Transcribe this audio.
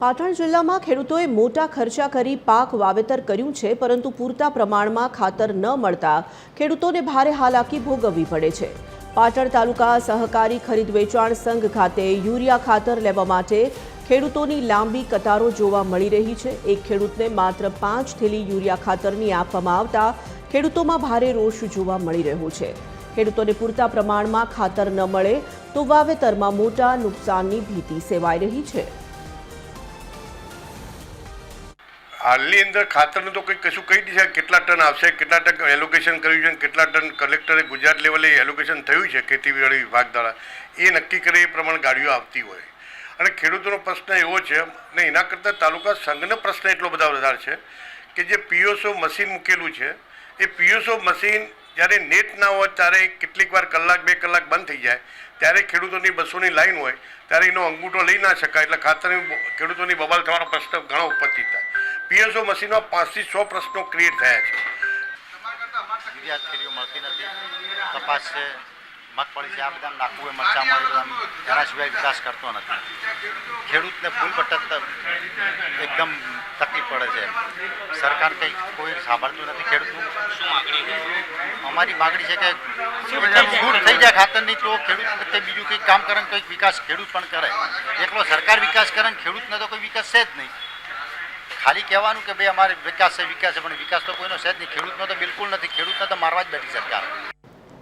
પાટણ જિલ્લામાં ખેડૂતોએ મોટા ખર્ચા કરી પાક વાવેતર કર્યું છે, પરંતુ પૂરતા પ્રમાણમાં ખાતર ન મળતા ખેડૂતોને ભારે હાલાકી ભોગવવી પડે છે। પાટણ તાલુકા સહકારી ખરીદ વેચાણ સંઘ ખાતે યુરિયા ખાતર લેવા માટે ખેડૂતોની લાંબી કતારો જોવા મળી રહી છે। એક ખેડૂતને માત્ર 5 થેલી યુરિયા ખાતરની આપવામાં આવતા ખેડૂતોમાં ભારે રોષ જોવા મળી રહ્યો છે। ખેડૂતોને પૂરતા પ્રમાણમાં ખાતર ન મળે તો વાવેતરમાં મોટા નુકસાનની ભીતિ સેવાઈ રહી છે। હાલની અંદર ખાતરનું તો કંઈ કશું કહી દીધું કેટલા ટન આવશે, કેટલા ટન એલોકેશન કર્યું છે, કેટલા ટન કલેક્ટરે ગુજરાત લેવલે એલોકેશન થયું છે ખેતીવાડી વિભાગ દ્વારા, એ નક્કી કરે એ પ્રમાણે ગાડીઓ આવતી હોય। અને ખેડૂતોનો પ્રશ્ન એવો છે ને એના કરતાં તાલુકા સંઘનો પ્રશ્ન એટલો બધા વધારે છે કે જે પીઓસો મશીન મૂકેલું છે એ પીઓસો મશીન જ્યારે નેટ ના હોય ત્યારે કેટલીક વાર કલાક 2 કલાક બંધ થઈ જાય, ત્યારે ખેડૂતોની બસોની લાઈન હોય ત્યારે એનો અંગૂઠો લઈ ના શકાય, એટલે ખાતરની ખેડૂતોની બબાલ થવાનો પ્રશ્ન ઘણો ઉપસ્થિત થાય। પીએસઓ મશીનમાં 5 થી 6 પ્રશ્નો ક્રિએટ થયા છે। યુરિયા થેલીઓ મળતી નથી, કપાસ છે, મગફળી છે, આ બધા નાખવું હોય, મરચાં મળે, એના સિવાય વિકાસ કરતો નથી। ખેડૂતને ફૂલ બટક એકદમ તકલીફ પડે છે। સરકાર કંઈ કોઈ સાંભળતું નથી। ખેડૂતનું અમારી માગણી છે કે છૂટ થઈ જાય ખાતરની, તો ખેડૂત કંઈ બીજું કંઈક કામ કરે, કંઈક વિકાસ ખેડૂત પણ કરે। એકલો સરકાર વિકાસ કરે ને ખેડૂતને તો કોઈ વિકાસ છે જ નહીં। ખાલી કહેવાનું કે ભાઈ અમારે વિકાસ છે, પણ વિકાસ તો કોઈનો છે જ નહીં। ખેડૂતનો તો બિલકુલ નથી। ખેડૂતને તો મારવા જ બેઠી સરકાર।